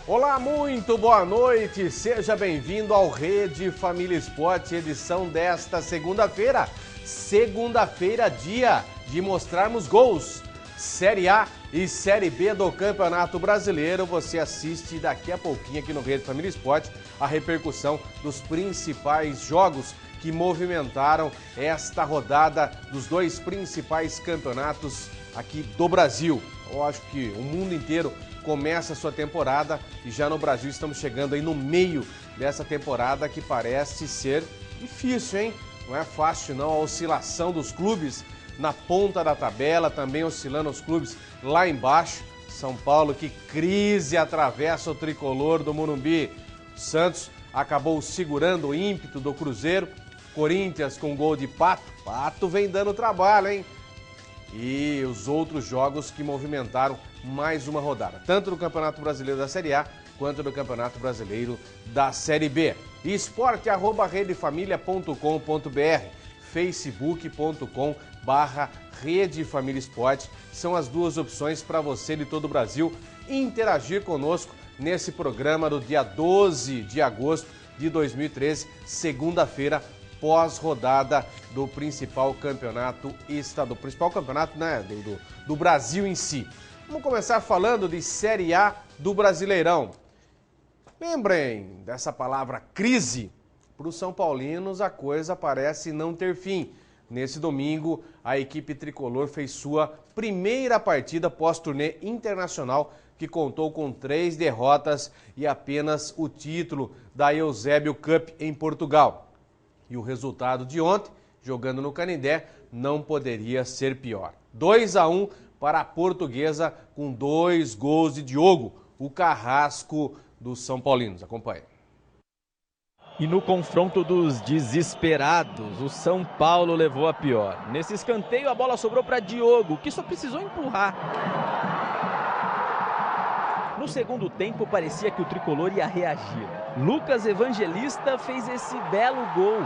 Olá, muito boa noite, seja bem-vindo ao Rede Família Esporte, edição desta segunda-feira. Segunda-feira, dia de mostrarmos gols. Série A e Série B do Campeonato Brasileiro. Você assiste daqui a pouquinho aqui no Rede Família Esporte a repercussão dos principais jogos que movimentaram esta rodada dos dois principais campeonatos aqui do Brasil. Eu acho que o mundo inteiro começa a sua temporada e já no Brasil estamos chegando aí no meio dessa temporada que parece ser difícil, hein? Não é fácil não, a oscilação dos clubes na ponta da tabela, também oscilando os clubes lá embaixo. São Paulo, que crise atravessa o tricolor do Morumbi. O Santos acabou segurando o ímpeto do Cruzeiro. Corinthians com gol de Pato. Pato vem dando trabalho, hein? E os outros jogos que movimentaram mais uma rodada, tanto do Campeonato Brasileiro da Série A, quanto do Campeonato Brasileiro da Série B. esporte@redefamilia.com.br, facebook.com/redefamiliaesporte são as duas opções para você de todo o Brasil interagir conosco nesse programa do dia 12 de agosto de 2013, segunda-feira, pós-rodada do principal campeonato estadual, principal campeonato, né, do Brasil em si. Vamos começar falando de Série A do Brasileirão. Lembrem dessa palavra crise? Para os São Paulinos a coisa parece não ter fim. Nesse domingo, a equipe tricolor fez sua primeira partida pós-turnê internacional, que contou com 3 derrotas e apenas o título da Eusébio Cup em Portugal. E o resultado de ontem, jogando no Canindé, não poderia ser pior. 2-1 para a Portuguesa, com 2 gols de Diogo, o carrasco dos São Paulinos. Acompanhe. E no confronto dos desesperados, o São Paulo levou a pior. Nesse escanteio, a bola sobrou para Diogo, que só precisou empurrar. No segundo tempo, parecia que o tricolor ia reagir. Lucas Evangelista fez esse belo gol.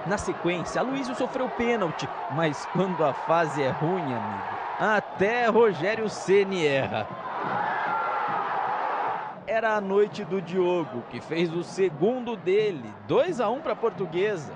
Na sequência, Aloísio sofreu pênalti, mas quando a fase é ruim, amigo, até Rogério Ceni erra. Era a noite do Diogo, que fez o segundo dele, 2-1 para a Portuguesa.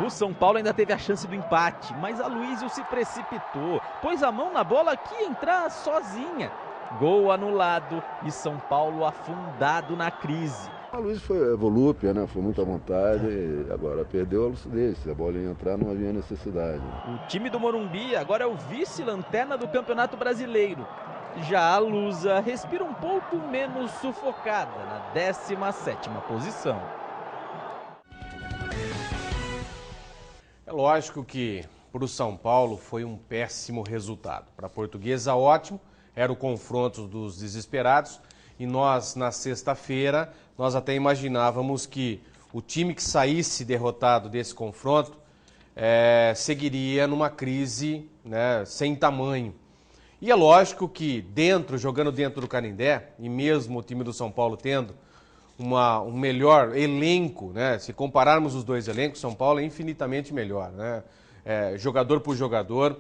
O São Paulo ainda teve a chance do empate, mas Aloísio se precipitou, pôs a mão na bola que ia entrar sozinha. Gol anulado e São Paulo afundado na crise. A Aloísio foi volúpia, né? Foi muita vontade, agora perdeu a lucidez. Se a bola ia entrar, não havia necessidade. O time do Morumbi agora é o vice-lanterna do Campeonato Brasileiro. Já a Lusa respira um pouco menos sufocada, na 17ª posição. É lógico que para o São Paulo foi um péssimo resultado. Para a Portuguesa, ótimo, era o confronto dos desesperados. E nós, na sexta-feira, nós até imaginávamos que o time que saísse derrotado desse confronto seguiria numa crise, né, sem tamanho. E é lógico que jogando dentro do Canindé, e mesmo o time do São Paulo tendo um melhor elenco, né? Se compararmos os dois elencos, São Paulo é infinitamente melhor, né? Jogador por jogador,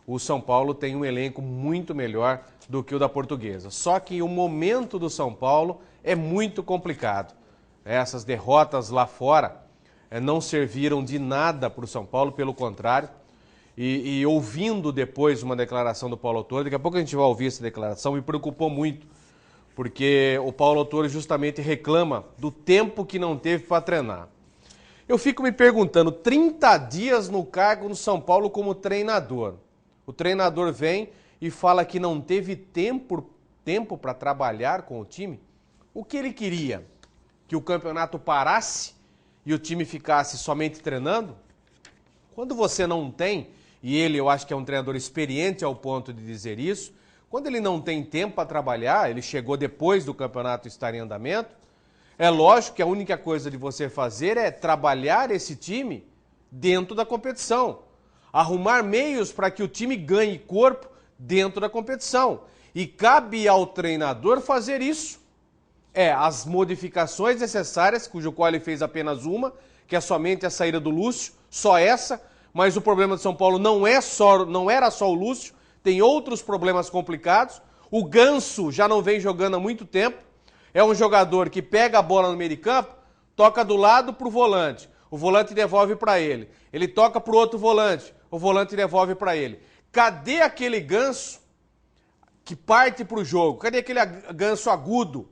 o São Paulo tem um elenco muito melhor do que o da Portuguesa. Só que o momento do São Paulo é muito complicado. Essas derrotas lá fora não serviram de nada para o São Paulo, pelo contrário. E ouvindo depois uma declaração do Paulo Autuori, daqui a pouco a gente vai ouvir essa declaração, me preocupou muito, porque o Paulo Autuori justamente reclama do tempo que não teve para treinar. Eu fico me perguntando, 30 dias no cargo no São Paulo como treinador. O treinador vem e fala que não teve tempo para trabalhar com o time. O que ele queria? Que o campeonato parasse e o time ficasse somente treinando? Quando você não tem, e eu acho que é um treinador experiente ao ponto de dizer isso, quando ele não tem tempo para trabalhar, ele chegou depois do campeonato estar em andamento, é lógico que a única coisa de você fazer é trabalhar esse time dentro da competição. Arrumar meios para que o time ganhe corpo dentro da competição. E cabe ao treinador fazer isso. As modificações necessárias, cujo qual ele fez apenas uma, que é somente a saída do Lúcio, só essa, mas o problema de São Paulo não era só o Lúcio, tem outros problemas complicados. O Ganso já não vem jogando há muito tempo. É um jogador que pega a bola no meio de campo, toca do lado para o volante devolve para ele. Ele toca para o outro volante, o volante devolve para ele. Cadê aquele Ganso que parte para o jogo? Cadê aquele Ganso agudo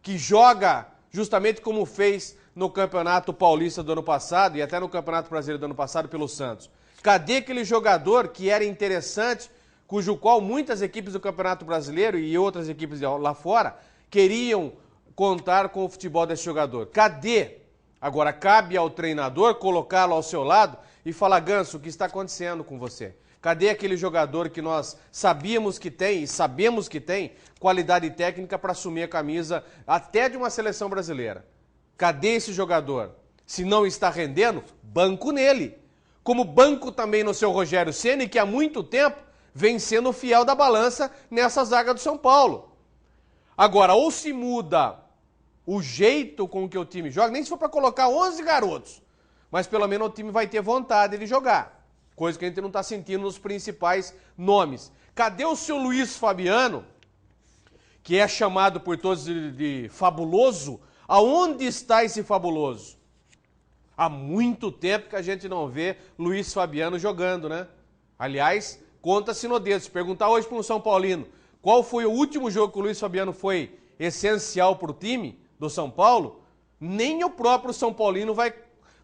que joga justamente como fez no Campeonato Paulista do ano passado e até no Campeonato Brasileiro do ano passado pelo Santos? Cadê aquele jogador que era interessante, cujo qual muitas equipes do Campeonato Brasileiro e outras equipes lá fora queriam contar com o futebol desse jogador? Cadê? Agora, cabe ao treinador colocá-lo ao seu lado e falar: Ganso, o que está acontecendo com você? Cadê aquele jogador que nós sabíamos que tem e sabemos que tem qualidade técnica para assumir a camisa até de uma seleção brasileira? Cadê esse jogador? Se não está rendendo, banco nele. Como banco também no seu Rogério Ceni, que há muito tempo vem sendo o fiel da balança nessa zaga do São Paulo. Agora, ou se muda o jeito com que o time joga, nem se for para colocar 11 garotos, mas pelo menos o time vai ter vontade de jogar, coisa que a gente não está sentindo nos principais nomes. Cadê o seu Luiz Fabiano, que é chamado por todos de fabuloso? Aonde está esse fabuloso? Há muito tempo que a gente não vê Luiz Fabiano jogando, né? Aliás, conta-se no dedo. Se perguntar hoje para um São Paulino qual foi o último jogo que o Luiz Fabiano foi essencial para o time do São Paulo, nem o próprio São Paulino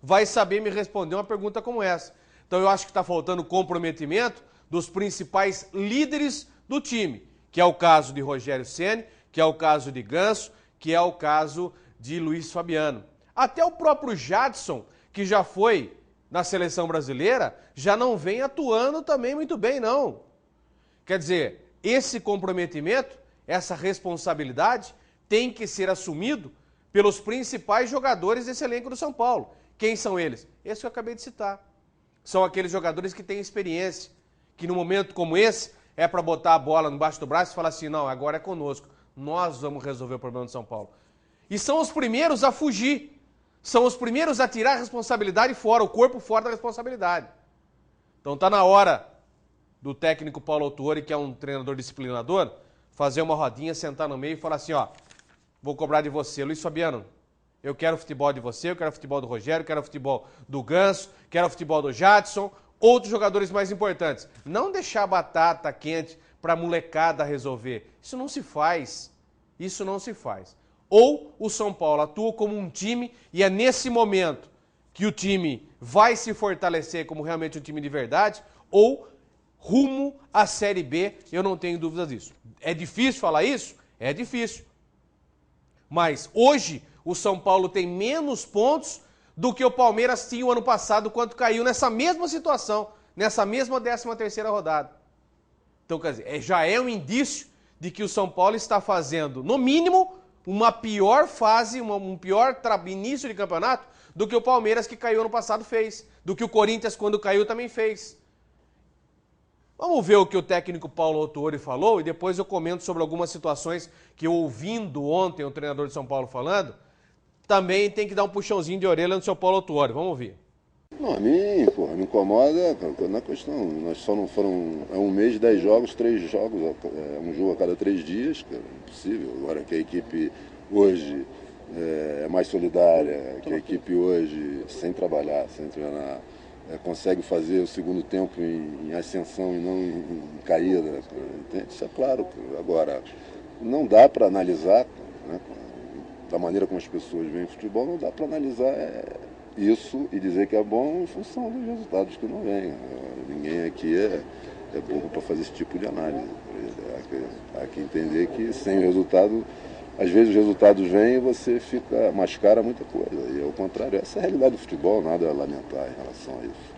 vai saber me responder uma pergunta como essa. Então eu acho que está faltando comprometimento dos principais líderes do time, que é o caso de Rogério Ceni, que é o caso de Ganso, que é o caso de Luiz Fabiano. Até o próprio Jadson, que já foi na seleção brasileira, já não vem atuando também muito bem, não. Quer dizer, esse comprometimento, essa responsabilidade tem que ser assumido pelos principais jogadores desse elenco do São Paulo. Quem são eles? Esse que eu acabei de citar. São aqueles jogadores que têm experiência, que num momento como esse é para botar a bola embaixo do braço e falar assim: não, agora é conosco, nós vamos resolver o problema do São Paulo. E são os primeiros a fugir, são os primeiros a tirar a responsabilidade fora, o corpo fora da responsabilidade. Então está na hora do técnico Paulo Autuori, que é um treinador disciplinador, fazer uma rodinha, sentar no meio e falar assim: ó, vou cobrar de você, Luiz Fabiano, eu quero o futebol de você, eu quero o futebol do Rogério, eu quero o futebol do Ganso, quero o futebol do Jadson, outros jogadores mais importantes. Não deixar a batata quente para a molecada resolver. Isso não se faz. Isso não se faz. Ou o São Paulo atua como um time e é nesse momento que o time vai se fortalecer como realmente um time de verdade, ou rumo à Série B, eu não tenho dúvidas disso. É difícil falar isso? É difícil. Mas hoje o São Paulo tem menos pontos do que o Palmeiras tinha o ano passado, quando caiu nessa mesma situação, nessa mesma 13ª rodada. Então, quer dizer, já é um indício de que o São Paulo está fazendo, no mínimo, uma pior fase, um pior início de campeonato do que o Palmeiras, que caiu ano passado, fez. Do que o Corinthians, quando caiu, também fez. Vamos ver o que o técnico Paulo Autuori falou e depois eu comento sobre algumas situações que eu, ouvindo ontem o treinador de São Paulo falando, também tem que dar um puxãozinho de orelha no seu Paulo Autuori. Vamos ouvir. Não, a mim, porra, me incomoda, cara, na questão. Nós só não foram. É um mês, 10 jogos, 3 jogos, um jogo a cada 3 dias, cara, é impossível. Agora que a equipe hoje é mais solidária, que a equipe hoje, sem trabalhar, sem treinar, consegue fazer o segundo tempo em ascensão e não em caída. Isso é claro. Agora, não dá para analisar, né, da maneira como as pessoas veem o futebol, não dá para analisar isso e dizer que é bom em função dos resultados que não vêm. Ninguém aqui é burro para fazer esse tipo de análise. Há que entender que sem o resultado, às vezes os resultados vêm e você mascara muita coisa. E ao contrário, essa é a realidade do futebol, nada a lamentar em relação a isso.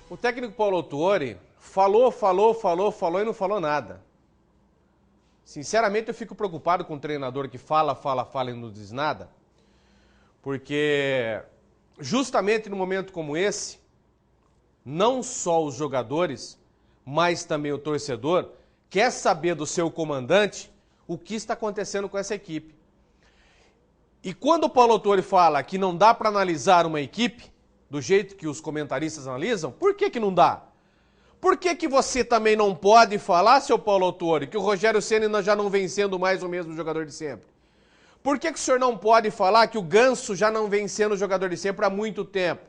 O técnico Paulo Autuori falou e não falou nada. Sinceramente, eu fico preocupado com um treinador que fala e não diz nada, porque justamente num momento como esse, não só os jogadores, mas também o torcedor quer saber do seu comandante o que está acontecendo com essa equipe. E quando o Paulo Autuori fala que não dá para analisar uma equipe do jeito que os comentaristas analisam, por que não dá? Por que você também não pode falar, seu Paulo Autori, que o Rogério Ceni já não vem sendo mais o mesmo jogador de sempre? Por que o senhor não pode falar que o Ganso já não vem sendo o jogador de sempre há muito tempo?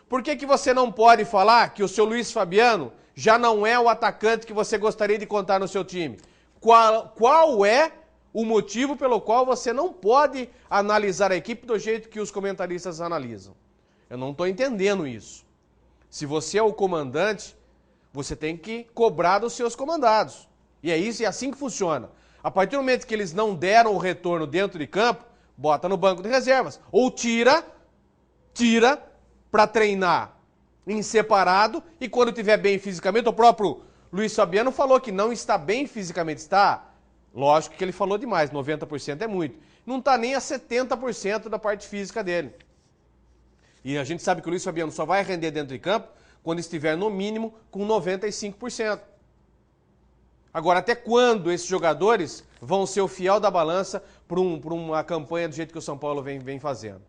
Por que você não pode falar que o seu Luiz Fabiano já não é o atacante que você gostaria de contar no seu time? Qual é o motivo pelo qual você não pode analisar a equipe do jeito que os comentaristas analisam? Eu não estou entendendo isso. Se você é o comandante, você tem que cobrar dos seus comandados. E é isso, e é assim que funciona. A partir do momento que eles não deram o retorno dentro de campo, bota no banco de reservas. Ou tira para treinar em separado, e quando estiver bem fisicamente, o próprio Luiz Fabiano falou que não está bem fisicamente, está. Lógico que ele falou demais, 90% é muito. Não está nem a 70% da parte física dele. E a gente sabe que o Luiz Fabiano só vai render dentro de campo quando estiver no mínimo com 95%. Agora, até quando esses jogadores vão ser o fiel da balança para uma campanha do jeito que o São Paulo vem fazendo?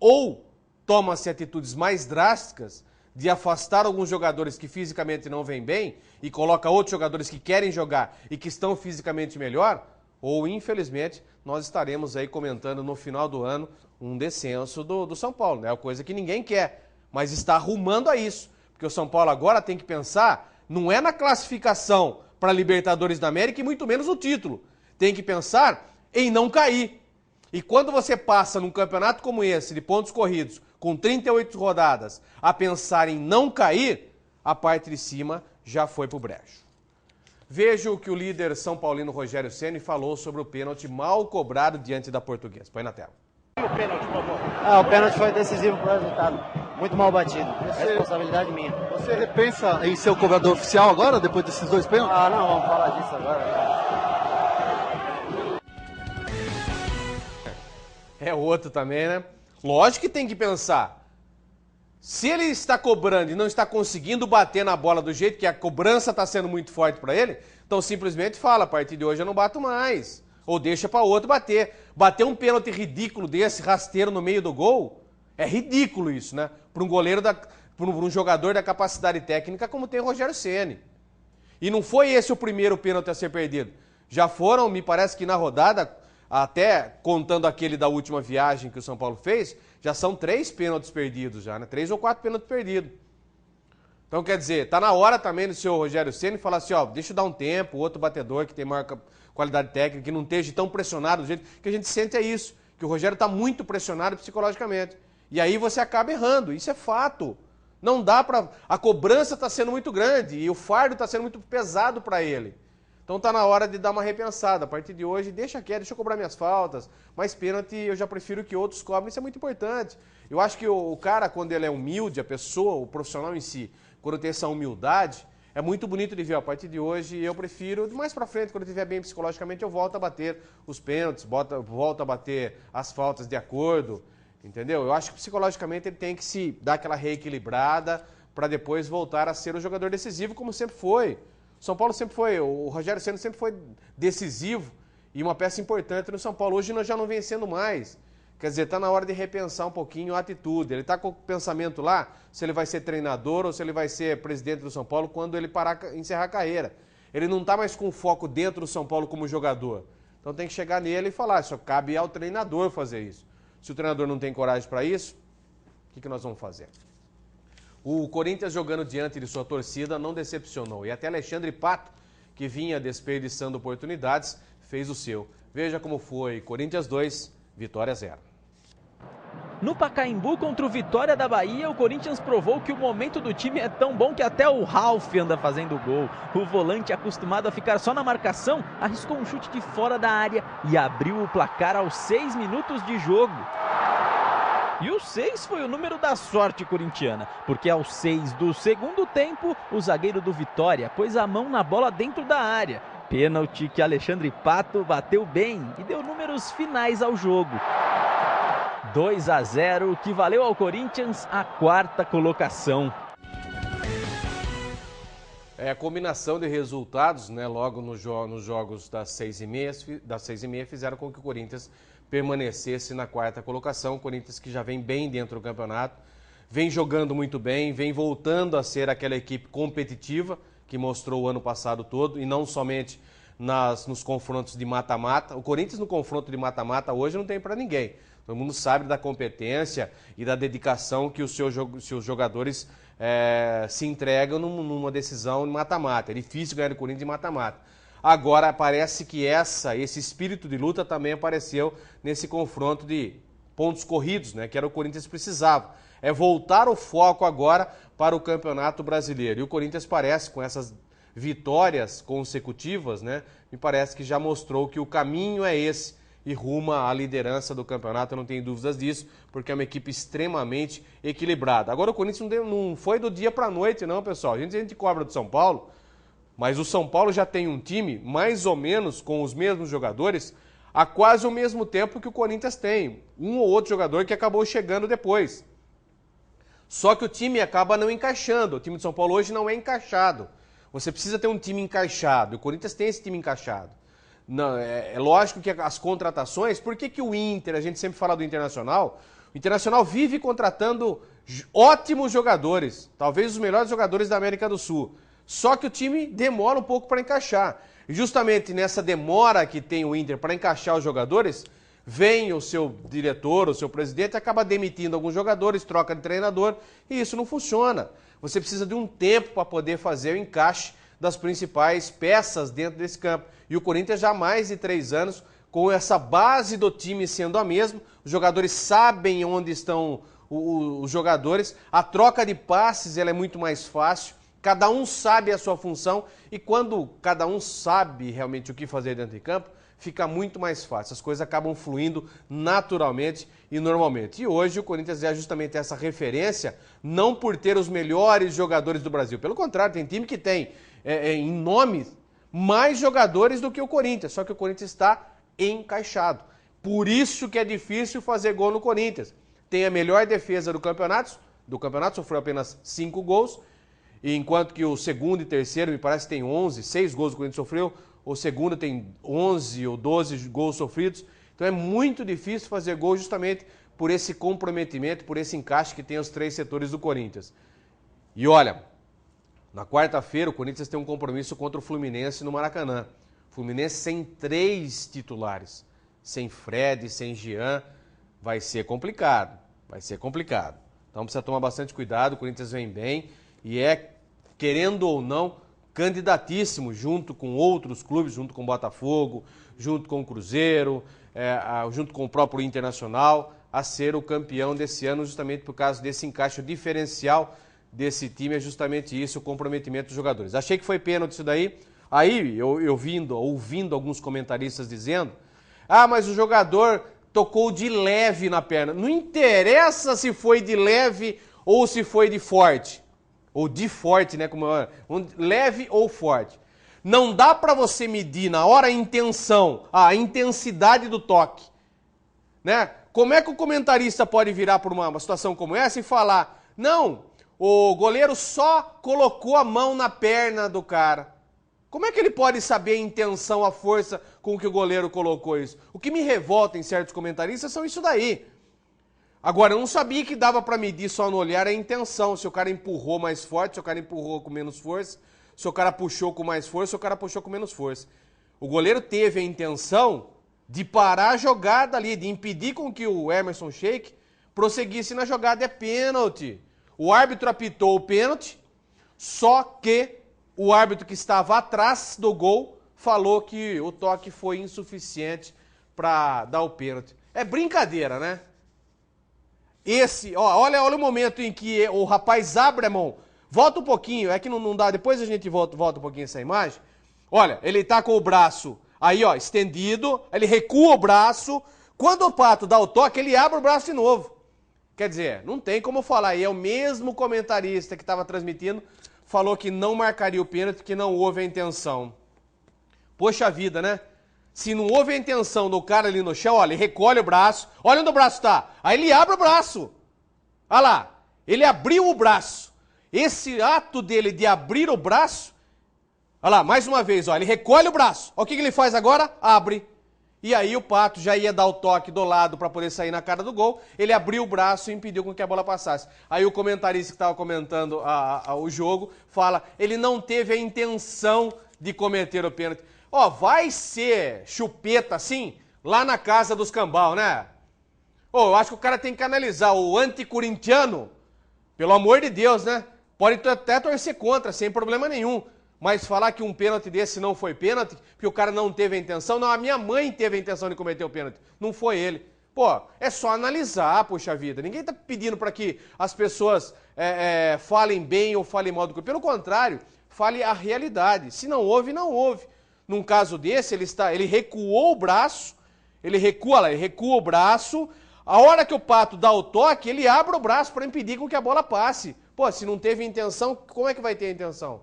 Ou toma-se atitudes mais drásticas de afastar alguns jogadores que fisicamente não vêm bem e coloca outros jogadores que querem jogar e que estão fisicamente melhor, ou, infelizmente, nós estaremos aí comentando no final do ano um descenso do São Paulo. É uma coisa que ninguém quer, mas está arrumando a isso. Porque o São Paulo agora tem que pensar, não é na classificação para a Libertadores da América e muito menos no título. Tem que pensar em não cair. E quando você passa num campeonato como esse, de pontos corridos, com 38 rodadas, a pensar em não cair, a parte de cima já foi pro brejo. Veja o que o líder São Paulino Rogério Ceni falou sobre o pênalti mal cobrado diante da Portuguesa. Põe na tela. O pênalti, por favor. O pênalti foi decisivo para o resultado. Muito mal batido. Responsabilidade minha. Você repensa em ser o cobrador oficial agora, depois desses dois pênaltis? Não, vamos falar disso agora. É outro também, né? Lógico que tem que pensar. Se ele está cobrando e não está conseguindo bater na bola do jeito que a cobrança está sendo muito forte para ele, então simplesmente fala, a partir de hoje eu não bato mais. Ou deixa para outro bater. Bater um pênalti ridículo desse, rasteiro no meio do gol, é ridículo isso, né? Para um goleiro, para um jogador da capacidade técnica como tem o Rogério Ceni. E não foi esse o primeiro pênalti a ser perdido. Já foram, me parece que na rodada, até contando aquele da última viagem que o São Paulo fez, já são 3 pênaltis perdidos já, né? 3 ou 4 pênaltis perdidos. Então, quer dizer, tá na hora também do senhor Rogério Ceni falar assim, ó, deixa eu dar um tempo, outro batedor que tem maior qualidade técnica, que não esteja tão pressionado do jeito que a gente sente é isso, que o Rogério está muito pressionado psicologicamente. E aí você acaba errando, isso é fato. Não dá para... A cobrança está sendo muito grande e o fardo está sendo muito pesado para ele. Então tá na hora de dar uma repensada. A partir de hoje, deixa quieto, deixa eu cobrar minhas faltas. Mas pênalti eu já prefiro que outros cobrem, isso é muito importante. Eu acho que o cara, quando ele é humilde, a pessoa, o profissional em si, quando tem essa humildade, é muito bonito de ver. A partir de hoje, eu prefiro, mais pra frente, quando eu estiver bem psicologicamente, eu volto a bater os pênaltis, volto a bater as faltas de acordo, entendeu? Eu acho que psicologicamente ele tem que se dar aquela reequilibrada para depois voltar a ser o jogador decisivo, como sempre foi. São Paulo sempre foi, o Rogério Ceni sempre foi decisivo e uma peça importante no São Paulo. Hoje nós já não vencendo mais. Quer dizer, está na hora de repensar um pouquinho a atitude. Ele está com o pensamento lá, se ele vai ser treinador ou se ele vai ser presidente do São Paulo quando ele encerrar a carreira. Ele não está mais com foco dentro do São Paulo como jogador. Então tem que chegar nele e falar, só cabe ao treinador fazer isso. Se o treinador não tem coragem para isso, o que nós vamos fazer? O Corinthians jogando diante de sua torcida não decepcionou. E até Alexandre Pato, que vinha desperdiçando oportunidades, fez o seu. Veja como foi. Corinthians 2, Vitória 0. No Pacaembu contra o Vitória da Bahia, o Corinthians provou que o momento do time é tão bom que até o Ralf anda fazendo gol. O volante, acostumado a ficar só na marcação, arriscou um chute de fora da área e abriu o placar aos 6 minutos de jogo. E o 6 foi o número da sorte corintiana, porque aos 6 do segundo tempo, o zagueiro do Vitória pôs a mão na bola dentro da área. Pênalti que Alexandre Pato bateu bem e deu números finais ao jogo. 2-0, que valeu ao Corinthians a 4ª colocação. A combinação de resultados, né, logo nos jogos das 6h30, fizeram com que o Corinthians permanecesse na 4ª colocação. O Corinthians que já vem bem dentro do campeonato, vem jogando muito bem, vem voltando a ser aquela equipe competitiva que mostrou o ano passado todo, e não somente nos confrontos de mata-mata. O Corinthians no confronto de mata-mata hoje não tem para ninguém. Todo mundo sabe da competência e da dedicação que os seus jogadores se entregam numa decisão de mata-mata. É difícil ganhar o Corinthians de mata-mata. Agora parece que esse espírito de luta também apareceu nesse confronto de pontos corridos, né, que era o Corinthians precisava. É voltar o foco agora para o Campeonato Brasileiro. E o Corinthians parece, com essas vitórias consecutivas, né, me parece que já mostrou que o caminho é esse e ruma à liderança do campeonato, eu não tenho dúvidas disso, porque é uma equipe extremamente equilibrada. Agora o Corinthians não foi do dia para a noite, não, pessoal. A gente cobra do São Paulo, mas o São Paulo já tem um time, mais ou menos, com os mesmos jogadores, há quase o mesmo tempo que o Corinthians tem. Um ou outro jogador que acabou chegando depois. Só que o time acaba não encaixando. O time de São Paulo hoje não é encaixado. Você precisa ter um time encaixado. O Corinthians tem esse time encaixado. Não, é lógico que as contratações... Por que o Inter, a gente sempre fala do Internacional, o Internacional vive contratando ótimos jogadores. Talvez os melhores jogadores da América do Sul. Só que o time demora um pouco para encaixar. E justamente nessa demora que tem o Inter para encaixar os jogadores, vem o seu diretor, o seu presidente, acaba demitindo alguns jogadores, troca de treinador, e isso não funciona. Você precisa de um tempo para poder fazer o encaixe das principais peças dentro desse campo. E o Corinthians já há mais de 3 anos, com essa base do time sendo a mesma, os jogadores sabem onde estão os jogadores, a troca de passes ela é muito mais fácil, cada um sabe a sua função, e quando cada um sabe realmente o que fazer dentro de campo, fica muito mais fácil, as coisas acabam fluindo naturalmente e normalmente. E hoje o Corinthians é justamente essa referência, não por ter os melhores jogadores do Brasil, pelo contrário, tem time que tem, em nome, mais jogadores do que o Corinthians, só que o Corinthians está encaixado. Por isso que é difícil fazer gol no Corinthians. Tem a melhor defesa do campeonato, sofreu apenas 5 gols, e enquanto que o segundo e terceiro, me parece que tem 6 gols que o Corinthians sofreu, o segundo tem 11 ou 12 gols sofridos. Então é muito difícil fazer gol justamente por esse comprometimento, por esse encaixe que tem os 3 setores do Corinthians. E olha, na quarta-feira o Corinthians tem um compromisso contra o Fluminense no Maracanã. O Fluminense sem 3 titulares, sem Fred, sem Jean, vai ser complicado, Então precisa tomar bastante cuidado, o Corinthians vem bem e querendo ou não, candidatíssimo junto com outros clubes, junto com o Botafogo, junto com o Cruzeiro, junto com o próprio Internacional, a ser o campeão desse ano, justamente por causa desse encaixe diferencial desse time, é justamente isso, o comprometimento dos jogadores. Achei que foi pênalti isso daí. Aí, ouvindo alguns comentaristas dizendo, mas o jogador tocou de leve na perna. Não interessa se foi de leve ou se foi de forte. Ou de forte, né? Leve ou forte. Não dá para você medir na hora a intensidade do toque. Né? Como é que o comentarista pode virar por uma situação como essa e falar, não, o goleiro só colocou a mão na perna do cara. Como é que ele pode saber a intenção, a força com que o goleiro colocou isso? O que me revolta em certos comentaristas são isso daí. Agora, eu não sabia que dava para medir só no olhar a intenção, se o cara empurrou mais forte, se o cara empurrou com menos força, se o cara puxou com mais força, se o cara puxou com menos força. O goleiro teve a intenção de parar a jogada ali, de impedir com que o Emerson Sheik prosseguisse na jogada, é pênalti. O árbitro apitou o pênalti, só que o árbitro que estava atrás do gol falou que o toque foi insuficiente para dar o pênalti. É brincadeira, né? Olha o momento em que o rapaz abre a mão. Volta um pouquinho, é que não dá, depois a gente volta um pouquinho essa imagem. Olha, ele tá com o braço aí, estendido, ele recua o braço. Quando o Pato dá o toque, ele abre o braço de novo. Quer dizer, não tem como falar. E é o mesmo comentarista que estava transmitindo, falou que não marcaria o pênalti, que não houve a intenção. Poxa vida, né? Se não houve a intenção do cara ali no chão, olha, ele recolhe o braço. Olha onde o braço está. Aí ele abre o braço. Olha lá, ele abriu o braço. Esse ato dele de abrir o braço, olha lá, mais uma vez, olha, ele recolhe o braço. Olha o que ele faz agora? Abre. E aí o Pato já ia dar o toque do lado para poder sair na cara do gol, ele abriu o braço e impediu com que a bola passasse. Aí o comentarista que estava comentando o jogo fala, ele não teve a intenção de cometer o pênalti. Ó, vai ser chupeta assim, lá na casa dos cambal, né? Ô, eu acho que o cara tem que analisar o anticorintiano, pelo amor de Deus, né? Pode até torcer contra, sem problema nenhum. Mas falar que um pênalti desse não foi pênalti, porque o cara não teve a intenção, não, a minha mãe teve a intenção de cometer o pênalti, não foi ele. Pô, é só analisar, poxa vida. Ninguém tá pedindo para que as pessoas falem bem ou falem mal do que. Pelo contrário, fale a realidade. Se não houve, não houve. Num caso desse, ele recuou o braço, ele recua o braço, a hora que o Pato dá o toque, ele abre o braço para impedir com que a bola passe. Pô, se não teve intenção, como é que vai ter a intenção?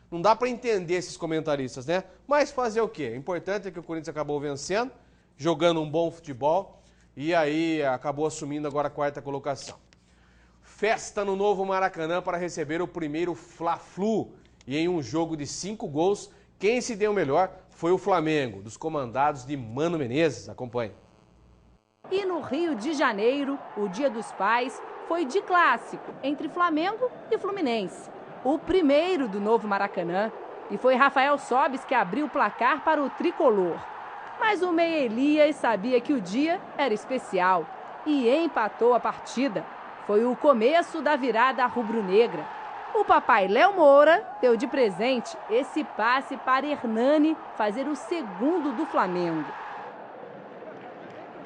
Não dá para entender esses comentaristas, né? Mas fazer o quê? O importante é que o Corinthians acabou vencendo, jogando um bom futebol e aí acabou assumindo agora a 4ª colocação. Festa no novo Maracanã para receber o primeiro Fla-Flu. E em um jogo de 5 gols, quem se deu melhor foi o Flamengo, dos comandados de Mano Menezes. Acompanhe. E no Rio de Janeiro, o Dia dos Pais foi de clássico entre Flamengo e Fluminense. O primeiro do novo Maracanã, e foi Rafael Sobis que abriu o placar para o tricolor. Mas o meia Elias sabia que o dia era especial e empatou a partida. Foi o começo da virada rubro-negra. O papai Léo Moura deu de presente esse passe para Hernani fazer o segundo do Flamengo.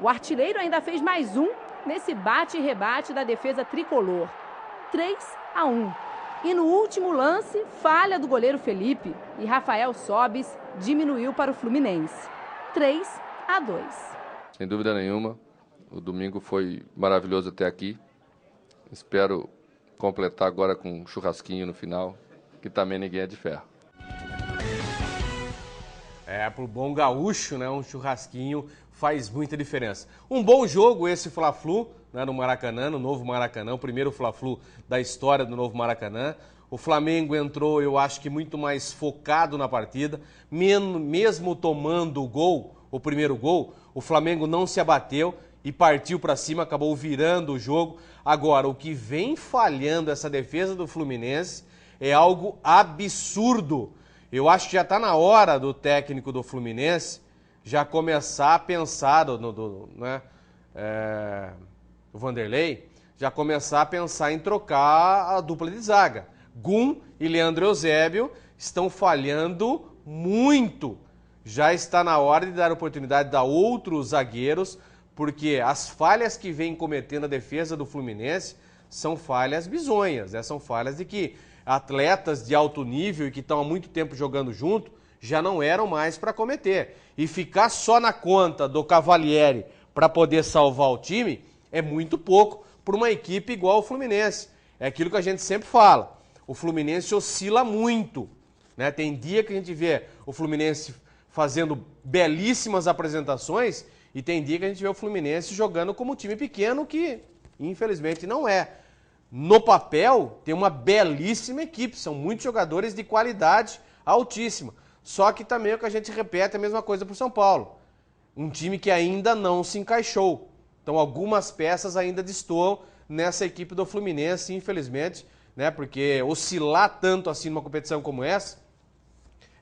O artilheiro ainda fez mais um nesse bate e rebate da defesa tricolor. 3-1. E no último lance, falha do goleiro Felipe e Rafael Sobis diminuiu para o Fluminense. 3-2. Sem dúvida nenhuma, o domingo foi maravilhoso até aqui. Espero completar agora com um churrasquinho no final, que também ninguém é de ferro. Pro bom gaúcho, né, um churrasquinho faz muita diferença. Um bom jogo esse Fla-Flu, né, no Maracanã, no novo Maracanã, o primeiro Fla-Flu da história do novo Maracanã. O Flamengo entrou, eu acho que muito mais focado na partida, mesmo tomando o gol, o primeiro gol, o Flamengo não se abateu e partiu para cima, acabou virando o jogo. Agora, o que vem falhando essa defesa do Fluminense é algo absurdo. Eu acho que já está na hora do técnico do Fluminense já começar a pensar, o Vanderlei, já começar a pensar em trocar a dupla de zaga. Gum e Leandro Eusébio estão falhando muito. Já está na hora de dar oportunidade a outros zagueiros, porque as falhas que vem cometendo a defesa do Fluminense são falhas bizonhas, né? São falhas de que atletas de alto nível e que estão há muito tempo jogando junto já não eram mais para cometer. E ficar só na conta do Cavalieri para poder salvar o time é muito pouco para uma equipe igual ao Fluminense. É aquilo que a gente sempre fala. O Fluminense oscila muito, né? Tem dia que a gente vê o Fluminense fazendo belíssimas apresentações e tem dia que a gente vê o Fluminense jogando como um time pequeno que, infelizmente, não é. No papel, tem uma belíssima equipe, são muitos jogadores de qualidade altíssima. Só que também é o que a gente repete a mesma coisa para o São Paulo. Um time que ainda não se encaixou. Então, algumas peças ainda destoam nessa equipe do Fluminense, infelizmente, né? Porque oscilar tanto assim numa competição como essa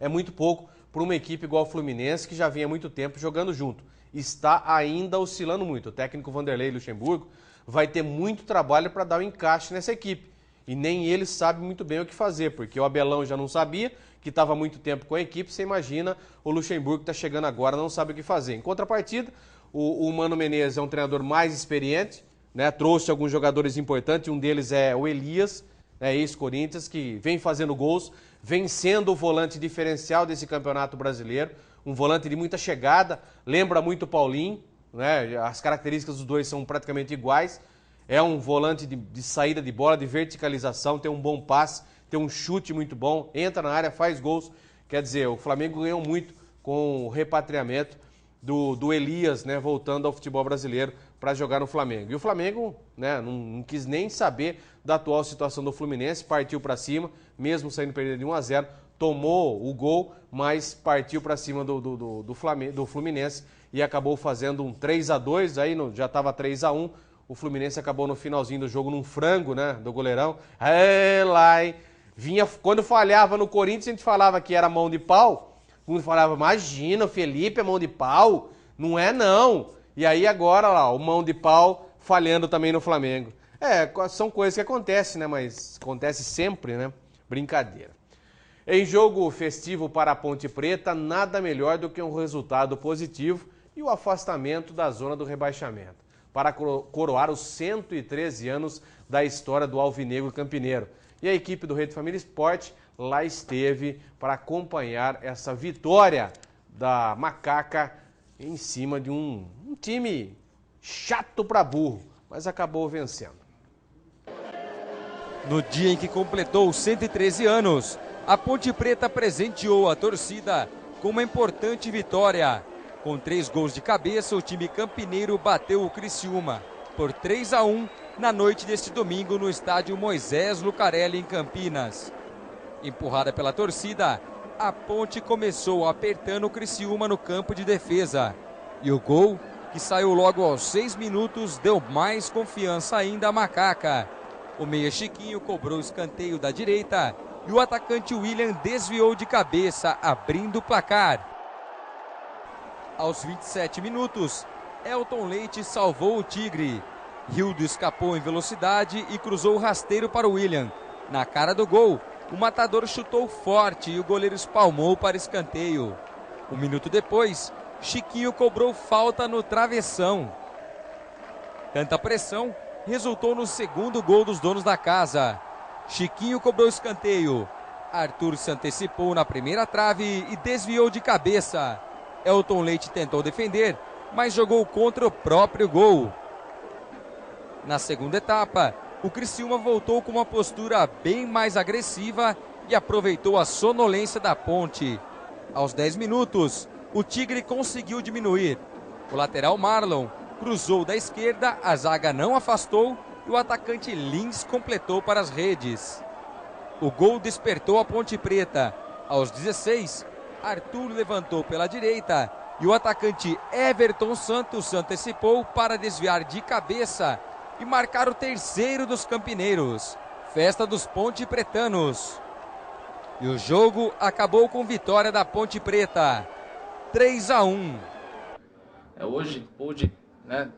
é muito pouco para uma equipe igual ao Fluminense, que já vinha há muito tempo jogando junto. Está ainda oscilando muito. O técnico Vanderlei Luxemburgo vai ter muito trabalho para dar o encaixe nessa equipe. E nem ele sabe muito bem o que fazer, porque o Abelão já não sabia, que estava há muito tempo com a equipe. Você imagina, o Luxemburgo que está chegando agora não sabe o que fazer. Em contrapartida, o Mano Menezes é um treinador mais experiente, né? Trouxe alguns jogadores importantes, um deles é o Elias, né? Ex-Corinthians, que vem fazendo gols, vem sendo o volante diferencial desse campeonato brasileiro, um volante de muita chegada, lembra muito o Paulinho, né? As características dos dois são praticamente iguais. É um volante de saída de bola, de verticalização, tem um bom passe, tem um chute muito bom, entra na área, faz gols. Quer dizer, o Flamengo ganhou muito com o repatriamento do Elias, né, voltando ao futebol brasileiro para jogar no Flamengo. E o Flamengo, né, não quis nem saber da atual situação do Fluminense, partiu para cima, mesmo saindo perdendo de 1-0, tomou o gol, mas partiu para cima do Fluminense e acabou fazendo um 3-2, aí já estava 3-1. O Fluminense acabou no finalzinho do jogo num frango, né, do goleirão. Vinha, quando falhava no Corinthians, a gente falava que era mão de pau. O mundo falava, imagina, o Felipe é mão de pau. Não é não. E aí agora, lá, o mão de pau falhando também no Flamengo. São coisas que acontecem, né, mas acontece sempre, né? Brincadeira. Em jogo festivo para a Ponte Preta, nada melhor do que um resultado positivo e o afastamento da zona do rebaixamento, para coroar os 113 anos da história do Alvinegro Campineiro. E a equipe do Rede Família Esporte lá esteve para acompanhar essa vitória da Macaca em cima de um time chato para burro, mas acabou vencendo. No dia em que completou os 113 anos, a Ponte Preta presenteou a torcida com uma importante vitória. Com 3 gols de cabeça, o time campineiro bateu o Criciúma por 3-1 na noite deste domingo no estádio Moisés Lucarelli, em Campinas. Empurrada pela torcida, a Ponte começou apertando o Criciúma no campo de defesa. E o gol, que saiu logo aos 6 minutos, deu mais confiança ainda à Macaca. O meia Chiquinho cobrou o escanteio da direita e o atacante William desviou de cabeça, abrindo o placar. Aos 27 minutos, Elton Leite salvou o Tigre. Rildo escapou em velocidade e cruzou o rasteiro para o William. Na cara do gol, o matador chutou forte e o goleiro espalmou para escanteio. Um minuto depois, Chiquinho cobrou falta no travessão. Tanta pressão resultou no segundo gol dos donos da casa. Chiquinho cobrou escanteio. Arthur se antecipou na primeira trave e desviou de cabeça. Elton Leite tentou defender, mas jogou contra o próprio gol. Na segunda etapa, o Criciúma voltou com uma postura bem mais agressiva e aproveitou a sonolência da Ponte. Aos 10 minutos, o Tigre conseguiu diminuir. O lateral Marlon cruzou da esquerda, a zaga não afastou e o atacante Lins completou para as redes. O gol despertou a Ponte Preta. Aos 16, Arthur levantou pela direita e o atacante Everton Santos se antecipou para desviar de cabeça e marcar o terceiro dos campineiros. Festa dos Ponte Pretanos. E o jogo acabou com vitória da Ponte Preta, 3-1. Hoje pude, né?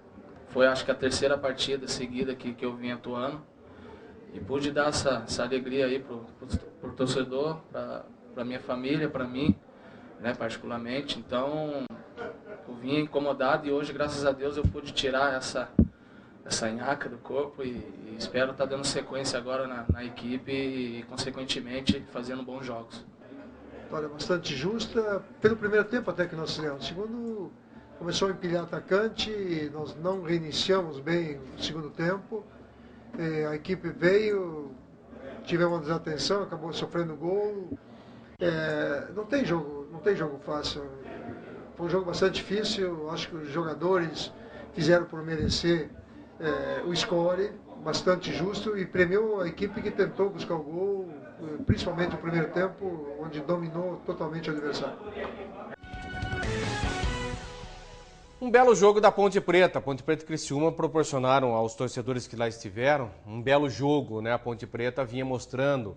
Foi acho que a terceira partida seguida que eu vim atuando e pude dar essa alegria aí pro torcedor, pra minha família, para mim, né, particularmente. Então eu vim incomodado e hoje, graças a Deus, eu pude tirar essa nhaca do corpo e espero estar dando sequência agora na equipe e, consequentemente, fazendo bons jogos. Vitória bastante justa, pelo primeiro tempo até que nós fizemos. O segundo começou a empilhar atacante, nós não reiniciamos bem o segundo tempo. A equipe veio, tivemos uma desatenção, acabou sofrendo gol. Não tem jogo fácil. Foi um jogo bastante difícil, acho que os jogadores fizeram por merecer o score, bastante justo, e premiou a equipe que tentou buscar o gol, principalmente no primeiro tempo, onde dominou totalmente o adversário. Um belo jogo da Ponte Preta. Ponte Preta e Criciúma proporcionaram aos torcedores que lá estiveram um belo jogo, né? A Ponte Preta vinha mostrando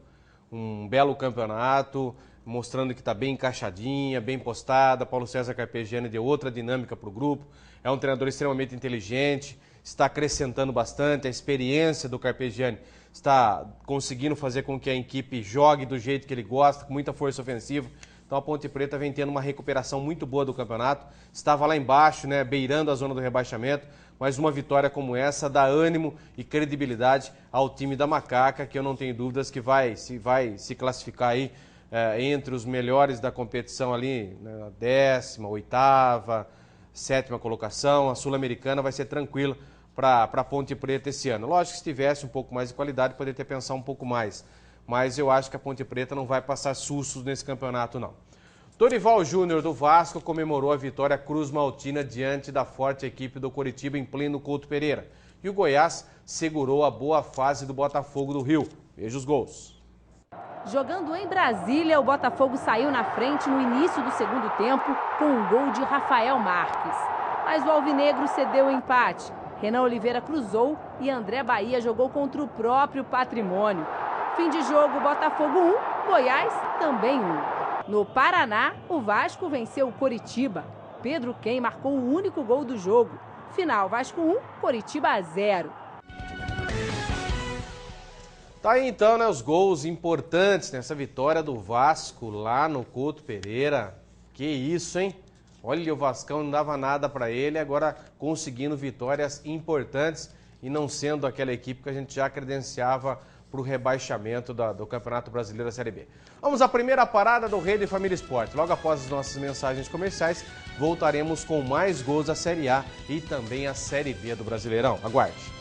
um belo campeonato, mostrando que está bem encaixadinha, bem postada. Paulo César Carpegiani deu outra dinâmica para o grupo. É um treinador extremamente inteligente, está acrescentando bastante. A experiência do Carpegiani está conseguindo fazer com que a equipe jogue do jeito que ele gosta, com muita força ofensiva. Então a Ponte Preta vem tendo uma recuperação muito boa do campeonato. Estava lá embaixo, né, beirando a zona do rebaixamento, mas uma vitória como essa dá ânimo e credibilidade ao time da Macaca, que eu não tenho dúvidas que vai se classificar aí entre os melhores da competição ali, na 10ª, 8ª, 7ª colocação. A Sul-Americana vai ser tranquila para a Ponte Preta esse ano. Lógico que se tivesse um pouco mais de qualidade, poderia ter pensado um pouco mais. Mas eu acho que a Ponte Preta não vai passar sustos nesse campeonato, não. Dorival Júnior do Vasco comemorou a vitória cruz-maltina diante da forte equipe do Coritiba em pleno Couto Pereira. E o Goiás segurou a boa fase do Botafogo do Rio. Veja os gols. Jogando em Brasília, o Botafogo saiu na frente no início do segundo tempo com um gol de Rafael Marques. Mas o alvinegro cedeu o empate. Renan Oliveira cruzou e André Bahia jogou contra o próprio Patrimônio. Fim de jogo, Botafogo 1, Goiás também 1. No Paraná, o Vasco venceu o Coritiba. Pedro Quem marcou o único gol do jogo. Final, Vasco 1, Coritiba 0. Tá aí então, né, os gols importantes nessa vitória do Vasco lá no Couto Pereira. Que isso, hein? Olha, o Vascão não dava nada para ele, agora conseguindo vitórias importantes e não sendo aquela equipe que a gente já credenciava para o rebaixamento do Campeonato Brasileiro da Série B. Vamos à primeira parada do Rede Família Esporte. Logo após as nossas mensagens comerciais, voltaremos com mais gols da Série A e também a Série B do Brasileirão. Aguarde!